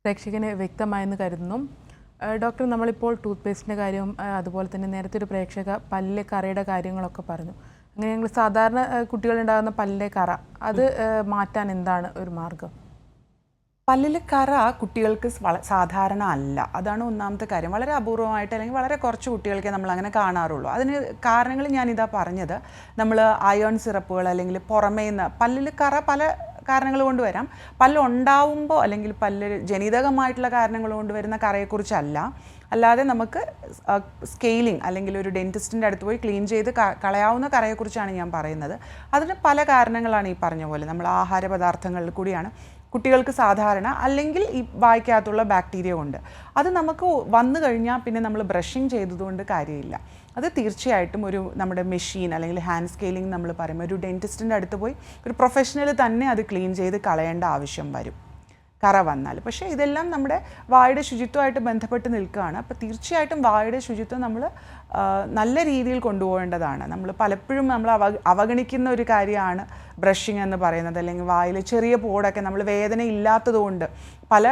പ്രേക്ഷകന് വ്യക്തമായെന്ന് കരുതുന്നു. ഡോക്ടർ, നമ്മളിപ്പോൾ ടൂത്ത് പേസ്റ്റിൻ്റെ കാര്യം, അതുപോലെ തന്നെ നേരത്തെ ഒരു പ്രേക്ഷക പല്ലിലെ കറയുടെ കാര്യങ്ങളൊക്കെ പറഞ്ഞു. അങ്ങനെ ഞങ്ങൾ സാധാരണ കുട്ടികളുണ്ടാകുന്ന പല്ലിലെ കറ അത് മാറ്റാൻ എന്താണ് ഒരു മാർഗം? പല്ലിൽ കറ കുട്ടികൾക്ക് സാധാരണ അല്ല, അതാണ് ഒന്നാമത്തെ കാര്യം. വളരെ അപൂർവമായിട്ട് അല്ലെങ്കിൽ വളരെ കുറച്ച് കുട്ടികൾക്കേ നമ്മൾ അങ്ങനെ കാണാറുള്ളൂ. അതിന് കാരണങ്ങൾ ഞാനിതാ പറഞ്ഞത്. നമ്മൾ അയോൺ സിറപ്പുകൾ അല്ലെങ്കിൽ പുറമേ നിന്ന് പല്ലിൽ കറ പല കാരണങ്ങൾ കൊണ്ട് വരാം. പല്ലുണ്ടാവുമ്പോൾ അല്ലെങ്കിൽ പല്ല് ജനിതകമായിട്ടുള്ള കാരണങ്ങൾ കൊണ്ട് വരുന്ന കറയെക്കുറിച്ചല്ല, അല്ലാതെ നമുക്ക് സ്കെയിലിംഗ് അല്ലെങ്കിൽ ഒരു ഡെൻറ്റിസ്റ്റിൻ്റെ അടുത്ത് പോയി ക്ലീൻ ചെയ്ത് കളയാവുന്ന കറയെക്കുറിച്ചാണ് ഞാൻ പറയുന്നത്. അതിന് പല കാരണങ്ങളാണ് ഈ പറഞ്ഞ പോലെ. നമ്മൾ ആഹാര പദാർത്ഥങ്ങളിൽ കൂടിയാണ് കുട്ടികൾക്ക് സാധാരണ, അല്ലെങ്കിൽ ഈ വായ്ക്കകത്തുള്ള ബാക്ടീരിയ കൊണ്ട്. അത് നമുക്ക് വന്നു കഴിഞ്ഞാൽ പിന്നെ നമ്മൾ ബ്രഷിങ് ചെയ്തതുകൊണ്ട് കാര്യമില്ല. അത് തീർച്ചയായിട്ടും ഒരു നമ്മുടെ മെഷീൻ അല്ലെങ്കിൽ ഹാൻഡ് സ്കെയിലിംഗ് നമ്മൾ പറയുമ്പോൾ ഒരു ഡെൻറ്റിസ്റ്റിൻ്റെ അടുത്ത് പോയി ഒരു പ്രൊഫഷണൽ തന്നെ അത് ക്ലീൻ ചെയ്ത് കളയേണ്ട ആവശ്യം വരും കറ വന്നാൽ. പക്ഷേ ഇതെല്ലാം നമ്മുടെ വായുടെ ശുചിത്വമായിട്ട് ബന്ധപ്പെട്ട് നിൽക്കുകയാണ്. അപ്പോൾ തീർച്ചയായിട്ടും വായുടെ ശുചിത്വം നമ്മൾ നല്ല രീതിയിൽ കൊണ്ടുപോകേണ്ടതാണ്. നമ്മൾ പലപ്പോഴും നമ്മൾ അവഗണിക്കുന്ന ഒരു കാര്യമാണ് ബ്രഷിങ് എന്ന് പറയുന്നത്. അല്ലെങ്കിൽ വായിൽ ചെറിയ പോടൊക്കെ നമ്മൾ വേദന ഇല്ലാത്തതുകൊണ്ട് പല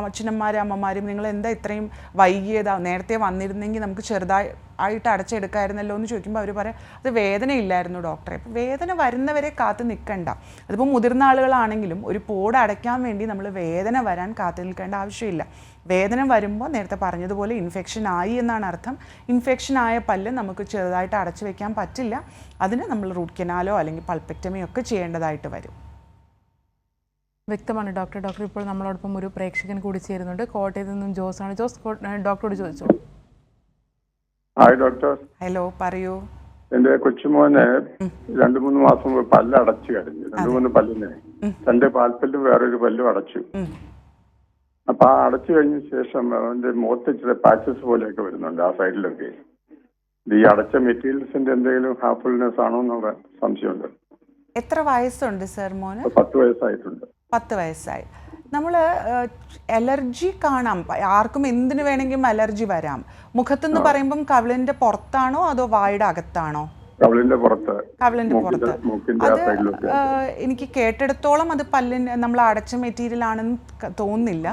അച്ഛനന്മാരും അമ്മമാരും നിങ്ങൾ എന്താ ഇത്രയും വൈകിയതാ, നേരത്തെ വന്നിരുന്നെങ്കിൽ നമുക്ക് ചെറുതായിട്ട് അടച്ചെടുക്കാമായിരുന്നല്ലോ എന്ന് ചോദിക്കുമ്പോൾ അവർ പറയാം അത് വേദനയില്ലായിരുന്നു ഡോക്ടറെ. അപ്പോൾ വേദന വരുന്നവരെ കാത്തു നിൽക്കണ്ട. അതിപ്പോൾ മുതിർന്ന ആളുകളാണെങ്കിലും ഒരു പോട് അടയ്ക്കാൻ വേണ്ടി നമ്മൾ വേദന വരാൻ കാത്തു നിൽക്കേണ്ട ആവശ്യമില്ല. വേദന വരുമ്പോൾ നേരത്തെ പറഞ്ഞതുപോലെ ഇൻഫെക്ഷൻ ആയി എന്നാണ് അർത്ഥം. ഇൻഫെക്ഷൻ ആയ പല്ല് നമുക്ക് ചെറുതായിട്ട് അടച്ചു വെക്കാൻ പറ്റില്ല. അതിന് നമ്മൾ റൂട്ട് കനാലോ അല്ലെങ്കിൽ പൾപ്പെക്ടമിയോ ഒക്കെ ചെയ്യേണ്ടതായിട്ട് വരും. വ്യക്തമാണ് ഡോക്ടർ. ഡോക്ടർ ഇപ്പോൾ നമ്മളോടൊപ്പം ഒരു പ്രേക്ഷകൻ കൂടി ചേരുന്നുണ്ട്. കോട്ടയത്ത് നിന്നും ജോസാണ്. ജോസ്, ഡോക്ടറോട് ചോദിച്ചോളൂ. Hi doctor. ഹലോ, പറയൂ. എന്റെ കൊച്ചുമോന് 2-3 മാസം മുമ്പ് പല്ല് അടച്ചു കഴിഞ്ഞു. 2-3 പല്ലിനെ 2 പാൽപ്പല്ലും വേറൊരു പല്ലും അടച്ചു. അപ്പൊ ആ അടച്ചു കഴിഞ്ഞ ശേഷം അവന്റെ മുഖത്ത് ചില പാച്ചസ് പോലെയൊക്കെ വരുന്നുണ്ട് ആ സൈഡിലൊക്കെ. ഈ അടച്ച മെറ്റീരിയൽസിന്റെ എന്തെങ്കിലും ഹാർംഫുൾനെസ് ആണോ എന്നുള്ള സംശയമുണ്ട്. എത്ര വയസ്സുണ്ട് സർ മോന്? 10 വയസ്സായിട്ടുണ്ട്. 10 വയസ്സായി. നമ്മൾ അലർജി കാണാം, ആർക്കും എന്തിനു വേണമെങ്കിലും അലർജി വരാം. മുഖത്തെന്ന് പറയുമ്പം കവിളിന്റെ പുറത്താണോ അതോ വായുടെ അകത്താണോ? കവിളിന്റെ പുറത്ത്. കവിളിന്റെ പുറത്ത്. അത് എനിക്ക് കേട്ടെടുത്തോളം അത് പല്ലിന് നമ്മൾ അടച്ച മെറ്റീരിയൽ ആണെന്ന് തോന്നുന്നില്ല.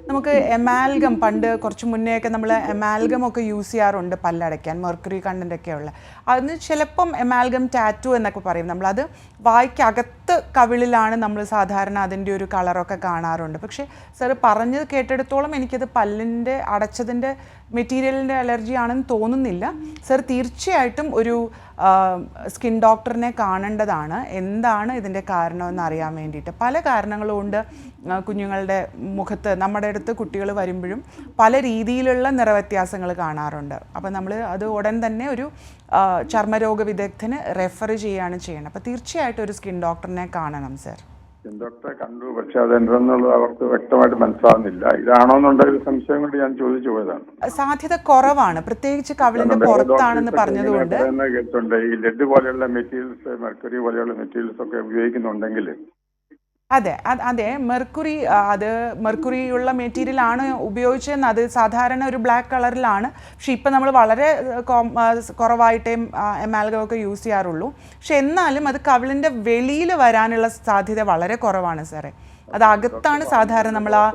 നമുക്ക് എമാൽഗം, പണ്ട് കുറച്ച് മുന്നേയൊക്കെ നമ്മൾ എമാൽഗം ഒക്കെ യൂസ് ചെയ്യാറുണ്ട് പല്ലടയ്ക്കാൻ, മെർക്കുറി കണ്ടൻ്റ് ഒക്കെ ഉള്ള. അതിന് ചിലപ്പം എമാൽഗം ടാറ്റു എന്നൊക്കെ പറയും. നമ്മളത് വായ്ക്കകത്ത് കവിളിലാണ് നമ്മൾ സാധാരണ അതിൻ്റെ ഒരു കളറൊക്കെ കാണാറുണ്ട്. പക്ഷേ സാർ പറഞ്ഞത് കേട്ടെടുത്തോളം എനിക്കത് പല്ലിൻ്റെ അടച്ചതിൻ്റെ മെറ്റീരിയലിൻ്റെ അലർജി ആണെന്ന് തോന്നുന്നില്ല. സർ തീർച്ചയായിട്ടും ഒരു സ്കിൻ ഡോക്ടറിനെ കാണേണ്ടതാണ്, എന്താണ് ഇതിൻ്റെ കാരണമെന്ന് അറിയാൻ വേണ്ടിയിട്ട്. പല കാരണങ്ങളുകൊണ്ട് കുഞ്ഞുങ്ങളുടെ മുഖത്ത് നമ്മുടെ അടുത്ത് കുട്ടികൾ വരുമ്പോഴും പല രീതിയിലുള്ള നിറവ്യത്യാസങ്ങൾ കാണാറുണ്ട്. അപ്പോൾ നമ്മൾ അത് ഉടൻ തന്നെ ഒരു ചർമ്മരോഗ വിദഗ്ധന് റെഫർ ചെയ്യുകയാണ് ചെയ്യണം. അപ്പോൾ തീർച്ചയായിട്ടും ഒരു സ്കിൻ ഡോക്ടറിനെ കാണണം സർ. സ്കിൻ ഡോക്ടറെ കണ്ടു, പക്ഷെ അതെന്തെന്നുള്ളത് അവർക്ക് വ്യക്തമായിട്ട് മനസ്സിലാവുന്നില്ല. ഇതാണോന്നുള്ള ഒരു സംശയം കൊണ്ട് ഞാൻ ചോദിച്ചു പോയതാണ്. സാധ്യത കുറവാണ്, പ്രത്യേകിച്ച് കവിളിന്റെ പുറത്താണെന്ന് പറഞ്ഞതുകൊണ്ട്. കേട്ടിട്ടുണ്ട് ഈ ലെഡ് പോലെയുള്ള മെറ്റീരിയൽസ്, മെർക്കുറി പോലെയുള്ള മെറ്റീരിയൽസ് ഒക്കെ ഉപയോഗിക്കുന്നുണ്ടെങ്കിൽ. അതെ അതെ, മെർക്കുറിയുള്ള മെറ്റീരിയൽ ആണ് ഉപയോഗിച്ചതെന്ന്. അത് സാധാരണ ഒരു ബ്ലാക്ക് കളറിലാണ്. പക്ഷെ ഇപ്പം നമ്മൾ വളരെ കുറവായിട്ടേ എമാൽഗം ഒക്കെ യൂസ് ചെയ്യാറുള്ളൂ. പക്ഷെ എന്നാലും അത് കവിളിൻ്റെ വെളിയിൽ വരാനുള്ള സാധ്യത വളരെ കുറവാണ് സാറേ. അത് അകത്താണ് സാധാരണ നമ്മൾ ആ.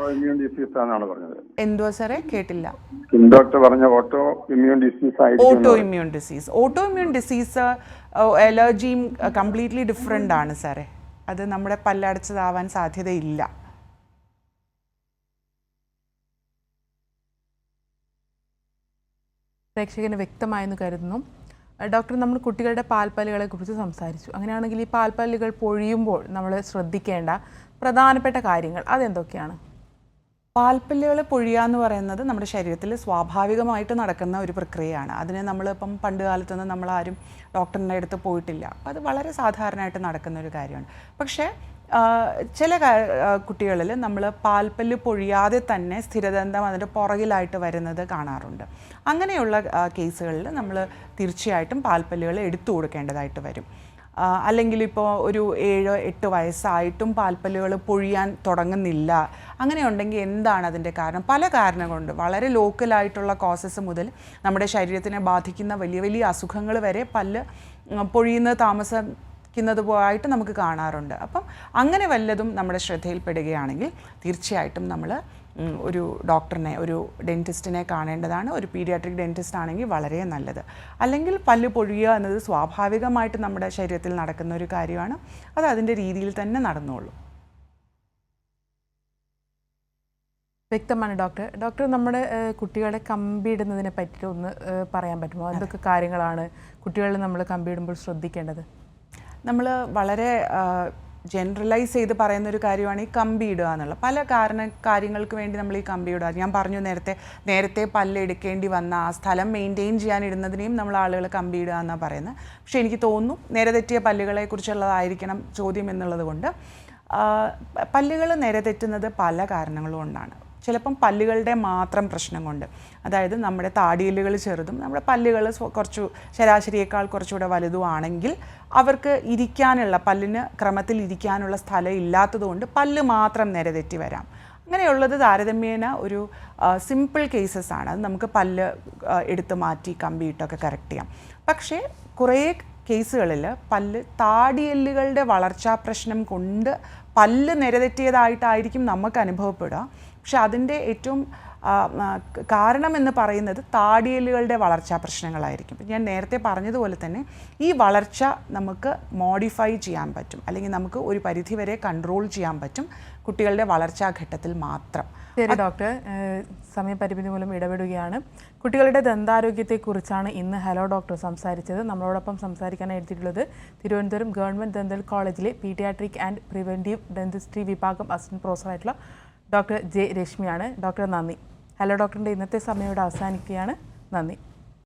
എന്തുവാ സാറേ, കേട്ടില്ല. ഓട്ടോ ഇമ്മ്യൂൺ ഡിസീസ് അലർജിയും കംപ്ലീറ്റ്ലി ഡിഫറെൻ്റ് ആണ് സാറേ. അത് നമ്മുടെ പല്ലടച്ചതാവാൻ സാധ്യതയില്ല. പ്രേക്ഷകന് വ്യക്തമായെന്ന് കരുതുന്നു. ഡോക്ടർ, നമ്മൾ കുട്ടികളുടെ പാൽപ്പല്ലുകളെ കുറിച്ച് സംസാരിച്ചു. അങ്ങനെയാണെങ്കിൽ ഈ പാൽപ്പല്ലുകൾ പൊഴിയുമ്പോൾ നമ്മൾ ശ്രദ്ധിക്കേണ്ട പ്രധാനപ്പെട്ട കാര്യങ്ങൾ അതെന്തൊക്കെയാണ്? പാൽപ്പല്ലുകൾ പൊഴിയുക എന്ന് പറയുന്നത് നമ്മുടെ ശരീരത്തിൽ സ്വാഭാവികമായിട്ട് നടക്കുന്ന ഒരു പ്രക്രിയയാണ്. അതിന് നമ്മളിപ്പം പണ്ട് കാലത്തൊന്നും നമ്മളാരും ഡോക്ടറിൻ്റെ അടുത്ത് പോയിട്ടില്ല. അത് വളരെ സാധാരണയായിട്ട് നടക്കുന്ന ഒരു കാര്യമാണ്. പക്ഷേ ചില കുട്ടികളിൽ നമ്മൾ പാൽപ്പല്ല് പൊഴിയാതെ തന്നെ സ്ഥിരദന്തം അതിൻ്റെ പുറകിലായിട്ട് വരുന്നത് കാണാറുണ്ട്. അങ്ങനെയുള്ള കേസുകളിൽ നമ്മൾ തീർച്ചയായിട്ടും പാൽപ്പല്ലുകൾ എടുത്തു കൊടുക്കേണ്ടതായിട്ട് വരും. അല്ലെങ്കിൽ ഇപ്പോൾ ഒരു 7-8 വയസ്സായിട്ടും പാൽപ്പല്ലുകൾ പൊഴിയാൻ തുടങ്ങുന്നില്ല, അങ്ങനെ ഉണ്ടെങ്കിൽ എന്താണ് അതിൻ്റെ കാരണം? പല കാരണം കൊണ്ട്, വളരെ ലോക്കലായിട്ടുള്ള കോസസ് മുതൽ നമ്മുടെ ശരീരത്തിനെ ബാധിക്കുന്ന വലിയ വലിയ അസുഖങ്ങൾ വരെ പല്ല് പൊഴിയുന്നത് താമസിക്കുന്നതുമായിട്ട് നമുക്ക് കാണാറുണ്ട്. അപ്പം അങ്ങനെ വല്ലതും നമ്മുടെ ശ്രദ്ധയിൽപ്പെടുകയാണെങ്കിൽ തീർച്ചയായിട്ടും നമ്മൾ ഒരു ഡോക്ടറിനെ, ഒരു ഡെൻറ്റിസ്റ്റിനെ കാണേണ്ടതാണ്. ഒരു പീഡിയാട്രിക് ഡെൻറ്റിസ്റ്റ് ആണെങ്കിൽ വളരെ നല്ലത്. അല്ലെങ്കിൽ പല്ല് പൊഴിയുക എന്നത് സ്വാഭാവികമായിട്ട് നമ്മുടെ ശരീരത്തിൽ നടക്കുന്ന ഒരു കാര്യമാണ്. അത് അതിൻ്റെ രീതിയിൽ തന്നെ നടന്നോളൂ. വ്യക്തമാണ് ഡോക്ടർ. ഡോക്ടർ, നമ്മുടെ കുട്ടികളെ കമ്പിയിടുന്നതിനെ പറ്റി ഒന്ന് പറയാൻ പറ്റുമോ? എന്തൊക്കെ കാര്യങ്ങളാണ് കുട്ടികളിൽ നമ്മൾ കമ്പിയിടുമ്പോൾ ശ്രദ്ധിക്കേണ്ടത്? നമ്മൾ വളരെ ജനറലൈസ് ചെയ്ത് പറയുന്നൊരു കാര്യമാണ് ഈ കമ്പി ഇടുക എന്നുള്ള. പല കാര്യങ്ങൾക്ക് വേണ്ടി നമ്മൾ ഈ കമ്പി ഇടുക, ഞാൻ പറഞ്ഞു നേരത്തെ പല്ല് എടുക്കേണ്ടി വന്ന ആ സ്ഥലം മെയിൻറ്റെയിൻ ചെയ്യാനിടുന്നതിനെയും നമ്മൾ ആളുകൾ കമ്പി ഇടുക എന്നാണ് പറയുന്നത്. പക്ഷേ എനിക്ക് തോന്നുന്നു നിരതെറ്റിയ പല്ലുകളെ കുറിച്ചുള്ളതായിരിക്കണം ചോദ്യം എന്നുള്ളത് കൊണ്ട് പല്ലുകൾ നിരതെറ്റുന്നത് പല കാരണങ്ങൾ കൊണ്ടാണ്. ചിലപ്പം പല്ലുകളുടെ മാത്രം പ്രശ്നം കൊണ്ട്, അതായത് നമ്മുടെ താടിയെല്ലുകൾ ചെറുതും നമ്മുടെ പല്ലുകൾ കുറച്ചു ശരാശരിയേക്കാൾ കുറച്ചുകൂടെ വലുതുമാണെങ്കിൽ അവർക്ക് ഇരിക്കാനുള്ള, പല്ലിന് ക്രമത്തിൽ ഇരിക്കാനുള്ള സ്ഥലം ഇല്ലാത്തതുകൊണ്ട് പല്ല് മാത്രം നിരതെറ്റി വരാം. അങ്ങനെയുള്ളത് താരതമ്യേന ഒരു സിമ്പിൾ കേസസ് ആണ്. അത് നമുക്ക് പല്ല് എടുത്ത് മാറ്റി കമ്പിയിട്ടൊക്കെ കറക്റ്റ് ചെയ്യാം. പക്ഷേ കുറേ കേസുകളിൽ പല്ല് താടിയെല്ലുകളുടെ വളർച്ചാ പ്രശ്നം കൊണ്ട് പല്ല് നിരതെറ്റിയതായിട്ടായിരിക്കും നമുക്ക് അനുഭവപ്പെടുക. പക്ഷെ അതിൻ്റെ ഏറ്റവും കാരണമെന്ന് പറയുന്നത് താടിയെല്ലുകളുടെ വളർച്ചാ പ്രശ്നങ്ങളായിരിക്കും. ഞാൻ നേരത്തെ പറഞ്ഞതുപോലെ തന്നെ ഈ വളർച്ച നമുക്ക് മോഡിഫൈ ചെയ്യാൻ പറ്റും, അല്ലെങ്കിൽ നമുക്ക് ഒരു പരിധിവരെ കൺട്രോൾ ചെയ്യാൻ പറ്റും കുട്ടികളുടെ വളർച്ചാഘട്ടത്തിൽ മാത്രം. ശരി ഡോക്ടർ, സമയപരിമിതി മൂലം ഇടപെടുകയാണ്. കുട്ടികളുടെ ദന്താരോഗ്യത്തെക്കുറിച്ചാണ് ഇന്ന് ഹലോ ഡോക്ടർ സംസാരിച്ചത്. നമ്മളോടൊപ്പം സംസാരിക്കാനായി എത്തിയിട്ടുള്ളത് തിരുവനന്തപുരം ഗവൺമെൻറ് ദന്തൽ കോളേജിലെ പീഡിയാട്രിക് ആൻഡ് പ്രിവെൻറ്റീവ് ഡെന്റിസ്ട്രി വിഭാഗം അസിസ്റ്റന്റ് പ്രൊഫസറായിട്ടുള്ള ഡോക്ടർ ജെ രശ്മിയാണ്. ഡോക്ടർ നന്ദി. ഹലോ ഡോക്ടറിൻ്റെ ഇന്നത്തെ സമയം ഇവിടെ അവസാനിക്കുകയാണ്. നന്ദി.